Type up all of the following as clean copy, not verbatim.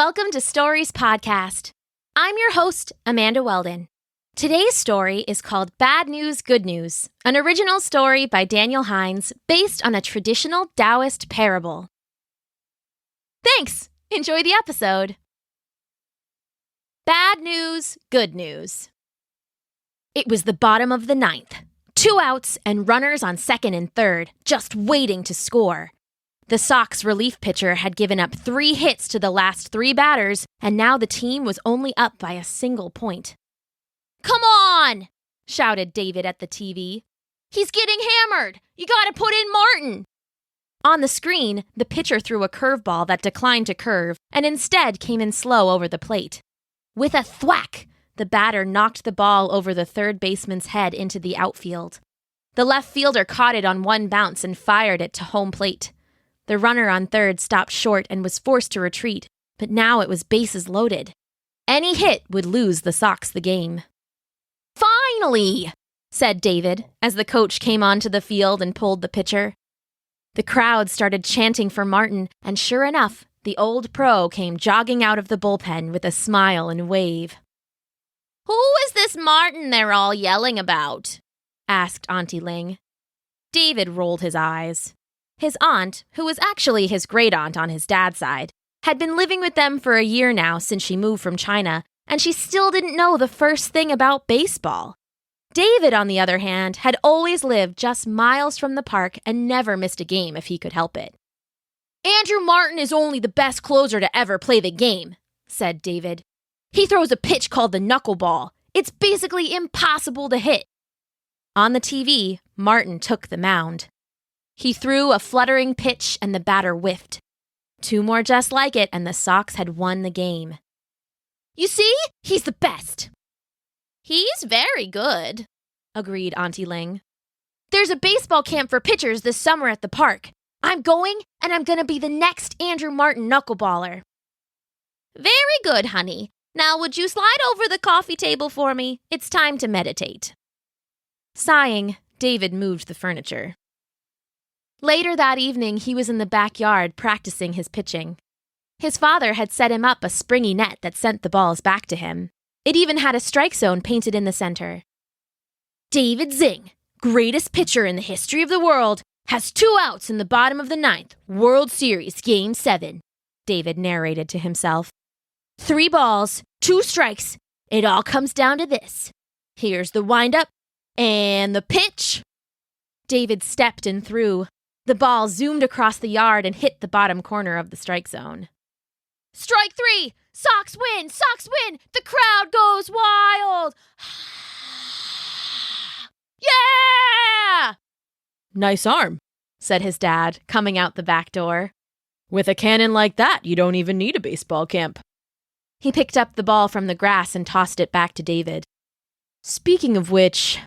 welcome to Stories Podcast. I'm your host, Amanda Weldin. Today's story is called Bad News, Good News, an original story by Daniel Hinds based on a traditional Taoist parable. Thanks! Enjoy the episode. Bad news, good news. It was the bottom of the ninth. 2 outs and runners on second and third, just waiting to score. The Sox relief pitcher had given up 3 hits to the last 3 batters, and now the team was only up by a single point. "Come on!" shouted David at the TV. "He's getting hammered! You gotta put in Martin!" On the screen, the pitcher threw a curveball that declined to curve and instead came in slow over the plate. With a thwack, the batter knocked the ball over the third baseman's head into the outfield. The left fielder caught it on one bounce and fired it to home plate. The runner on third stopped short and was forced to retreat, but now it was bases loaded. Any hit would lose the Sox the game. "Finally!" said David as the coach came onto the field and pulled the pitcher. The crowd started chanting for Martin, and sure enough, the old pro came jogging out of the bullpen with a smile and wave. "Who is this Martin they're all yelling about?" asked Auntie Ling. David rolled his eyes. His aunt, who was actually his great-aunt on his dad's side, had been living with them for a year now since she moved from China, and she still didn't know the first thing about baseball. David, on the other hand, had always lived just miles from the park and never missed a game if he could help it. "Andrew Martin is only the best closer to ever play the game," said David. "He throws a pitch called the knuckleball. It's basically impossible to hit." On the TV, Martin took the mound. He threw a fluttering pitch and the batter whiffed. 2 more just like it and the Sox had won the game. "You see? He's the best." "He's very good," agreed Auntie Ling. "There's a baseball camp for pitchers this summer at the park. I'm going, and I'm going to be the next Andrew Martin knuckleballer." "Very good, honey. Now would you slide over the coffee table for me? It's time to meditate." Sighing, David moved the furniture. Later that evening, he was in the backyard practicing his pitching. His father had set him up a springy net that sent the balls back to him. It even had a strike zone painted in the center. "David Zing, greatest pitcher in the history of the world, has 2 outs in the bottom of the ninth, World Series Game 7, David narrated to himself. 3 balls, 2 strikes. It all comes down to this. Here's the windup and the pitch." David stepped and threw. The ball zoomed across the yard and hit the bottom corner of the strike zone. "Strike 3! Sox win! Sox win! The crowd goes wild! Yeah!" "Nice arm," said his dad, coming out the back door. "With a cannon like that, you don't even need a baseball camp." He picked up the ball from the grass and tossed it back to David. "Speaking of which,"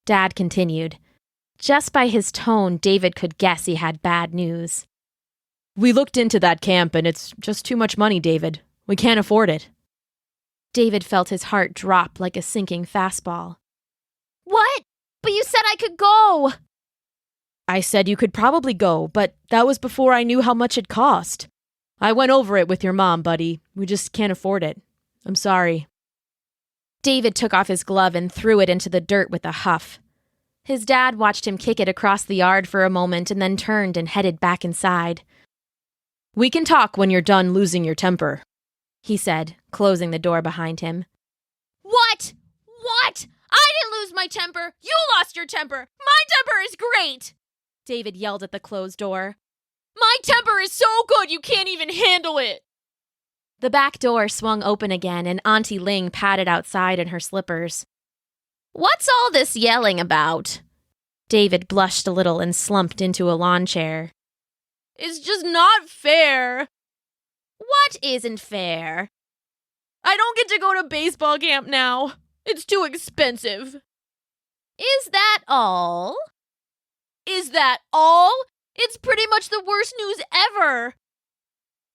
Dad continued. Just by his tone, David could guess he had bad news. "We looked into that camp, and it's just too much money, David. We can't afford it." David felt his heart drop like a sinking fastball. "What? But you said I could go!" "I said you could probably go, but that was before I knew how much it cost. I went over it with your mom, buddy. We just can't afford it. I'm sorry." David took off his glove and threw it into the dirt with a huff. His dad watched him kick it across the yard for a moment and then turned and headed back inside. "We can talk when you're done losing your temper," he said, closing the door behind him. "What? What? I didn't lose my temper! You lost your temper! My temper is great!" David yelled at the closed door. "My temper is so good you can't even handle it!" The back door swung open again and Auntie Ling padded outside in her slippers. "What's all this yelling about?" David blushed a little and slumped into a lawn chair. "It's just not fair." "What isn't fair?" "I don't get to go to baseball camp now. It's too expensive." "Is that all?" "Is that all? It's pretty much the worst news ever."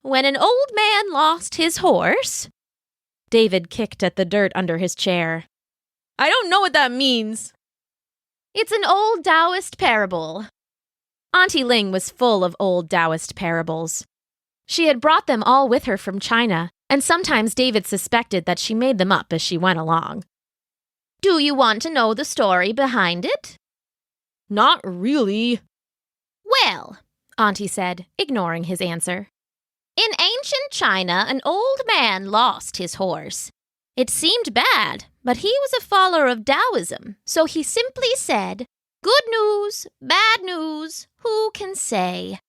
"When an old man lost his horse?" David kicked at the dirt under his chair. "I don't know what that means." "It's an old Taoist parable." Auntie Ling was full of old Taoist parables. She had brought them all with her from China, and sometimes David suspected that she made them up as she went along. "Do you want to know the story behind it?" "Not really." "Well," Auntie said, ignoring his answer. "In ancient China, an old man lost his horse. It seemed bad, but he was a follower of Taoism, so he simply said, 'Good news, bad news, who can say?'"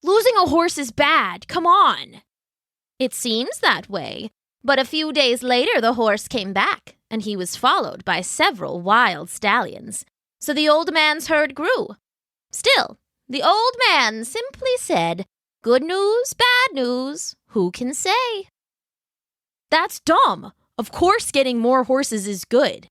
"Losing a horse is bad, come on." "It seems that way, but a few days later the horse came back, and he was followed by several wild stallions, so the old man's herd grew. Still, the old man simply said, 'Good news, bad news, who can say?'" "That's dumb. Of course getting more horses is good."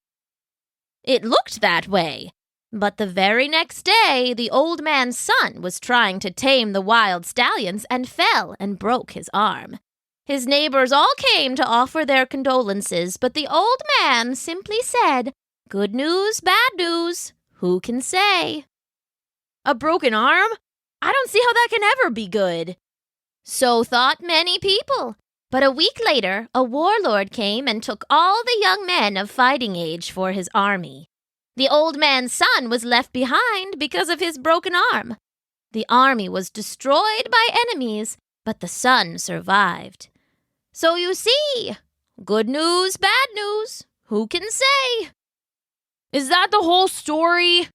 "It looked that way. But the very next day, the old man's son was trying to tame the wild stallions and fell and broke his arm. His neighbors all came to offer their condolences, but the old man simply said, 'Good news, bad news, who can say?'" A broken arm? I don't see how that can ever be good. So thought many people. But a week later, a warlord came and took all the young men of fighting age for his army. The old man's son was left behind because of his broken arm. The army was destroyed by enemies, but the son survived. So you see, good news, bad news, who can say? "Is that the whole story?"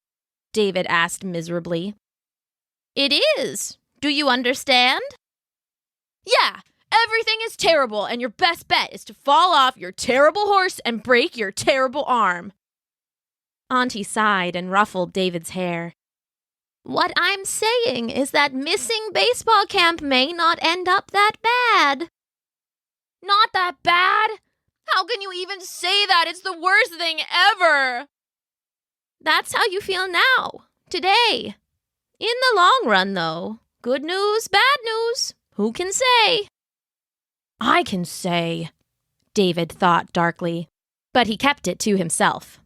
David asked miserably. "It is. Do you understand?" "Yeah, everything is terrible, and your best bet is to fall off your terrible horse and break your terrible arm." Auntie sighed and ruffled David's hair. "What I'm saying is that missing baseball camp may not end up that bad." "Not that bad? How can you even say that? It's the worst thing ever." "That's how you feel now, today. In the long run, though, good news, bad news, who can say?" "I can say," David thought darkly, but he kept it to himself.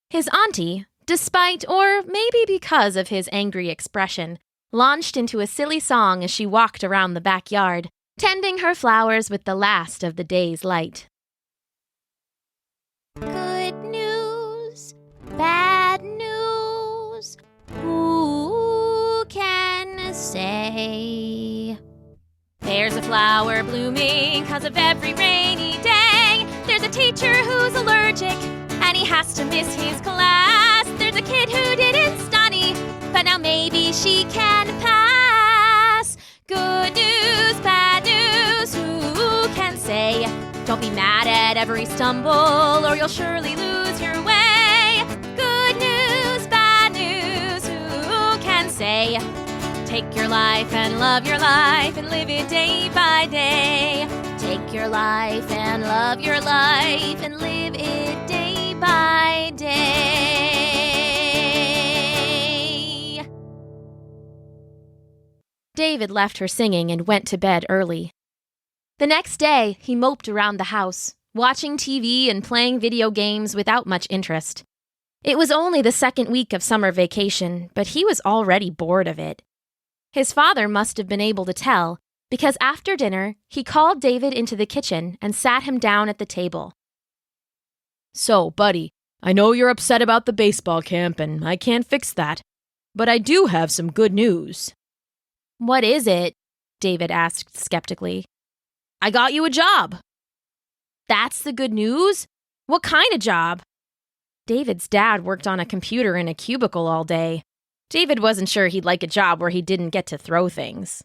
His auntie, despite or maybe because of his angry expression, launched into a silly song as she walked around the backyard, tending her flowers with the last of the day's light. "Good news, bad news, who can say? There's a flower blooming 'cause of every rainy day. There's a teacher who's allergic and he has to miss his class. There's a kid who didn't study, but now maybe she can pass. Good news, bad news, who can say? Don't be mad at every stumble or you'll surely lose your way. Good news, bad news, who can say? Take your life and love your life and live it day by day. Take your life and love your life and live it day by day." David left her singing and went to bed early. The next day, he moped around the house, watching TV and playing video games without much interest. It was only the second week of summer vacation, but he was already bored of it. His father must have been able to tell, because after dinner, he called David into the kitchen and sat him down at the table. "So, buddy, I know you're upset about the baseball camp, and I can't fix that. But I do have some good news." "What is it?" David asked skeptically. "I got you a job." "That's the good news? What kind of job?" David's dad worked on a computer in a cubicle all day. David wasn't sure he'd like a job where he didn't get to throw things.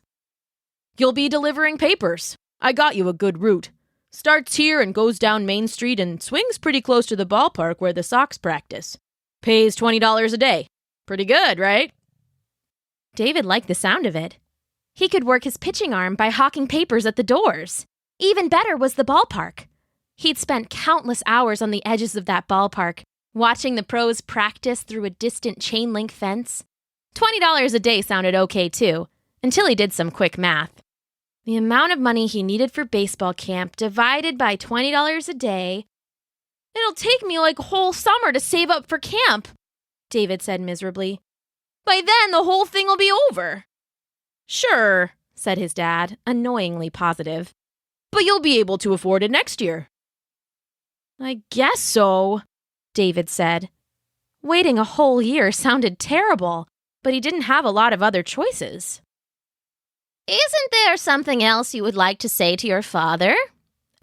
"You'll be delivering papers. I got you a good route. Starts here and goes down Main Street and swings pretty close to the ballpark where the Sox practice. Pays $20 a day. Pretty good, right?" David liked the sound of it. He could work his pitching arm by hawking papers at the doors. Even better was the ballpark. He'd spent countless hours on the edges of that ballpark, watching the pros practice through a distant chain-link fence. $20 a day sounded okay, too, until he did some quick math. The amount of money he needed for baseball camp divided by $20 a day. "It'll take me like a whole summer to save up for camp," David said miserably. "By then, the whole thing will be over." "Sure," said his dad, annoyingly positive. But you'll be able to afford it next year. I guess so, David said. Waiting a whole year sounded terrible, but he didn't have a lot of other choices. Isn't there something else you would like to say to your father?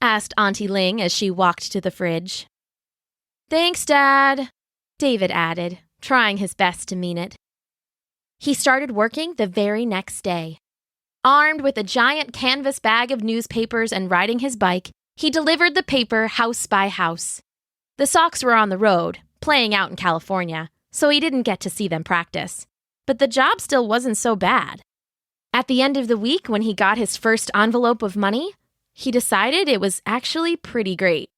Asked Auntie Ling as she walked to the fridge. Thanks, Dad, David added, trying his best to mean it. He started working the very next day. Armed with a giant canvas bag of newspapers and riding his bike, he delivered the paper house by house. The Sox were on the road, playing out in California, so he didn't get to see them practice. But the job still wasn't so bad. At the end of the week, when he got his first envelope of money, he decided it was actually pretty great.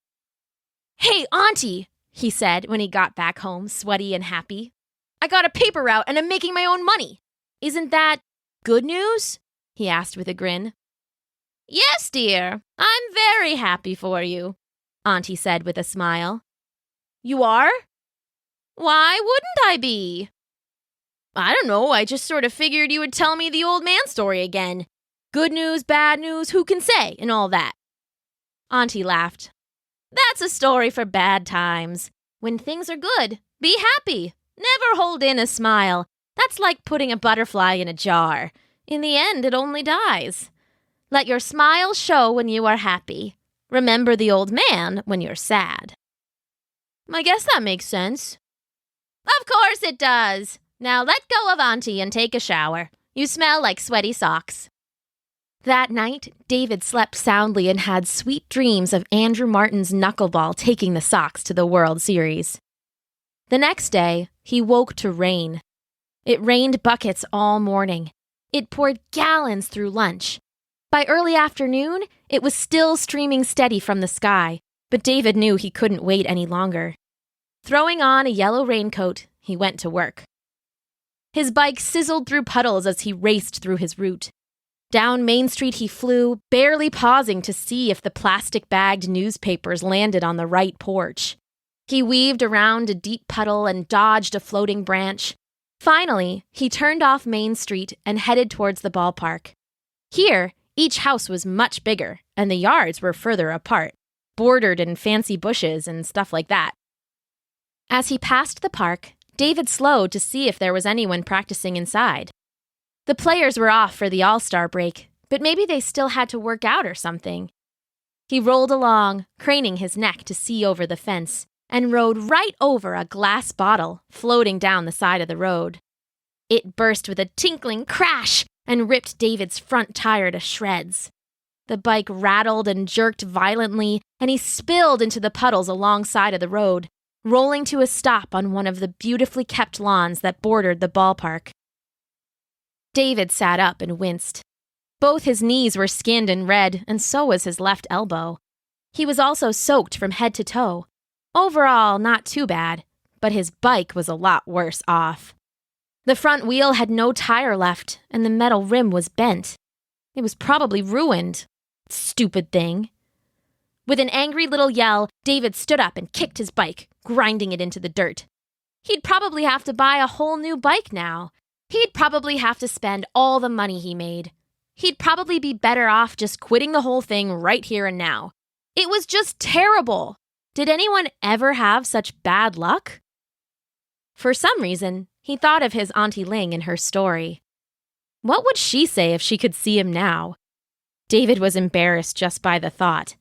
"Hey, Auntie," he said when he got back home, sweaty and happy. "I got a paper route and I'm making my own money. Isn't that good news?" he asked with a grin. "Yes, dear. I'm very happy for you," Auntie said with a smile. "You are? Why wouldn't I be?" "I don't know, I just sort of figured you would tell me the old man story again. Good news, bad news, who can say, and all that." Auntie laughed. "That's a story for bad times. When things are good, be happy. Never hold in a smile. That's like putting a butterfly in a jar. In the end, it only dies. Let your smile show when you are happy. Remember the old man when you're sad." I guess that makes sense. Of course it does. Now let go of Auntie and take a shower. You smell like sweaty socks. That night, David slept soundly and had sweet dreams of Andrew Martin's knuckleball taking the Sox to the World Series. The next day, he woke to rain. It rained buckets all morning. It poured gallons through lunch. By early afternoon, it was still streaming steady from the sky, but David knew he couldn't wait any longer. Throwing on a yellow raincoat, he went to work. His bike sizzled through puddles as he raced through his route. Down Main Street he flew, barely pausing to see if the plastic-bagged newspapers landed on the right porch. He weaved around a deep puddle and dodged a floating branch. Finally, he turned off Main Street and headed towards the ballpark. Here, each house was much bigger, and the yards were further apart, bordered in fancy bushes and stuff like that. As he passed the park, David slowed to see if there was anyone practicing inside. The players were off for the All-Star break, but maybe they still had to work out or something. He rolled along, craning his neck to see over the fence, and rode right over a glass bottle floating down the side of the road. It burst with a tinkling crash and ripped David's front tire to shreds. The bike rattled and jerked violently, and he spilled into the puddles alongside of the road, rolling to a stop on one of the beautifully kept lawns that bordered the ballpark. David sat up and winced. Both his knees were skinned and red, and so was his left elbow. He was also soaked from head to toe. Overall, not too bad, but his bike was a lot worse off. The front wheel had no tire left, and the metal rim was bent. It was probably ruined. Stupid thing. With an angry little yell, David stood up and kicked his bike, grinding it into the dirt. He'd probably have to buy a whole new bike now. He'd probably have to spend all the money he made. He'd probably be better off just quitting the whole thing right here and now. It was just terrible. Did anyone ever have such bad luck? For some reason, he thought of his Auntie Ling and her story. What would she say if she could see him now? David was embarrassed just by the thought.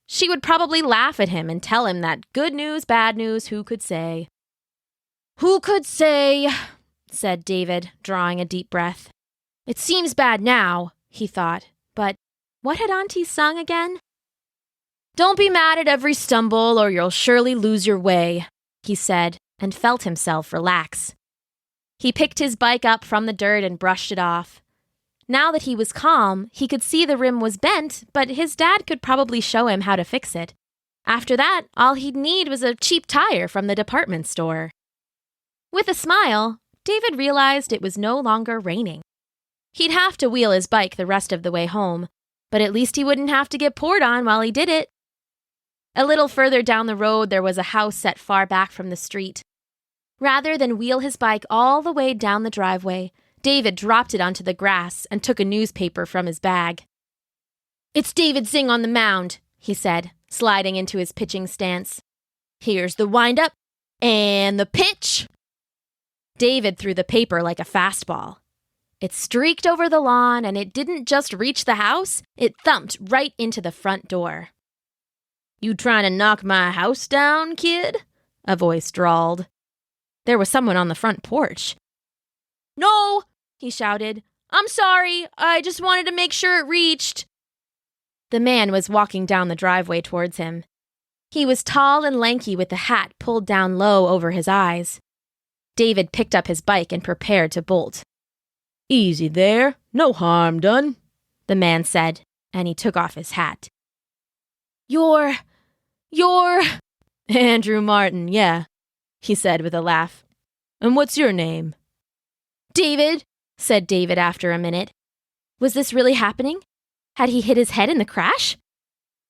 She would probably laugh at him and tell him that good news, bad news, who could say? Who could say? Said David, drawing a deep breath. It seems bad now, he thought, but what had Auntie sung again? Don't be mad at every stumble or you'll surely lose your way, he said, and felt himself relax. He picked his bike up from the dirt and brushed it off. Now that he was calm, he could see the rim was bent, but his dad could probably show him how to fix it. After that, all he'd need was a cheap tire from the department store. With a smile, David realized it was no longer raining. He'd have to wheel his bike the rest of the way home, but at least he wouldn't have to get poured on while he did it. A little further down the road, there was a house set far back from the street. Rather than wheel his bike all the way down the driveway, David dropped it onto the grass and took a newspaper from his bag. "It's David Singh on the mound," he said, sliding into his pitching stance. "Here's the windup and the pitch." David threw the paper like a fastball. It streaked over the lawn, and it didn't just reach the house, it thumped right into the front door. "You trying to knock my house down, kid?" a voice drawled. There was someone on the front porch. "No," he shouted. "I'm sorry. I just wanted to make sure it reached." The man was walking down the driveway towards him. He was tall and lanky with the hat pulled down low over his eyes. David picked up his bike and prepared to bolt. "Easy there. No harm done," the man said, and he took off his hat. You're... "Andrew Martin, yeah," he said with a laugh. "And what's your name?" "David," said David after a minute. Was this really happening? Had he hit his head in the crash?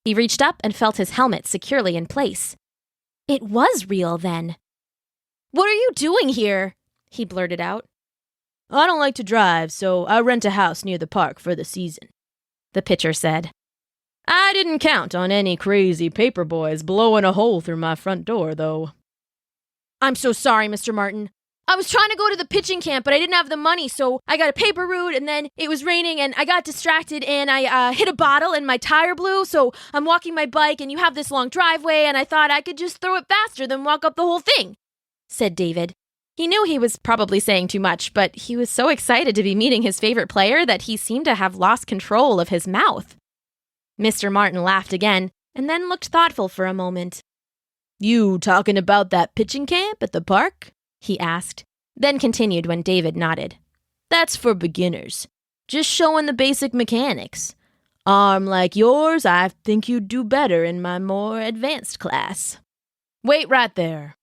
He reached up and felt his helmet securely in place. It was real, then. "What are you doing here?" he blurted out. "I don't like to drive, so I rent a house near the park for the season," the pitcher said. "I didn't count on any crazy paper boys blowing a hole through my front door, though." "I'm so sorry, Mr. Martin. I was trying to go to the pitching camp, but I didn't have the money, so I got a paper route, and then it was raining, and I got distracted, and I hit a bottle, and my tire blew, so I'm walking my bike, and you have this long driveway, and I thought I could just throw it faster than walk up the whole thing," said David. He knew he was probably saying too much, but he was so excited to be meeting his favorite player that he seemed to have lost control of his mouth. Mr. Martin laughed again, and then looked thoughtful for a moment. "You talking about that pitching camp at the park?" he asked, then continued when David nodded. "That's for beginners. Just showing the basic mechanics. Arm like yours, I think you'd do better in my more advanced class. Wait right there."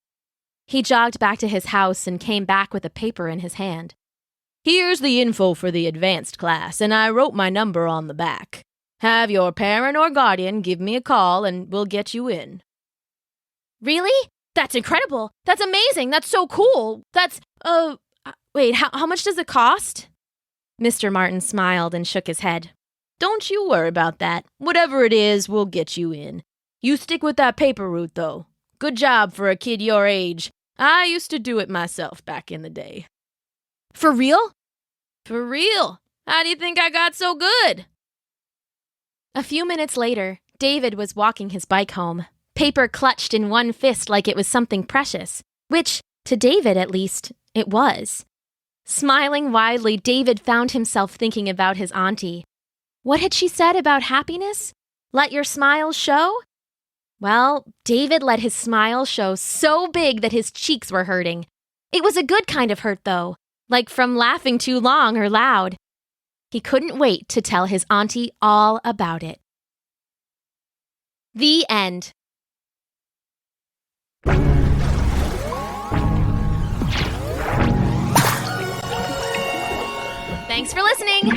He jogged back to his house and came back with a paper in his hand. "Here's the info for the advanced class, and I wrote my number on the back. Have your parent or guardian give me a call, and we'll get you in." "Really? That's incredible. That's amazing. That's so cool. Wait, how much does it cost?" Mr. Martin smiled and shook his head. "Don't you worry about that. Whatever it is, we'll get you in. You stick with that paper route, though. Good job for a kid your age. I used to do it myself back in the day." "For real?" "For real. How do you think I got so good?" A few minutes later, David was walking his bike home, paper clutched in one fist like it was something precious, which, to David at least, it was. Smiling widely, David found himself thinking about his auntie. What had she said about happiness? Let your smile show? Well, David let his smile show so big that his cheeks were hurting. It was a good kind of hurt, though, like from laughing too long or loud. He couldn't wait to tell his auntie all about it. The end. Thanks for listening.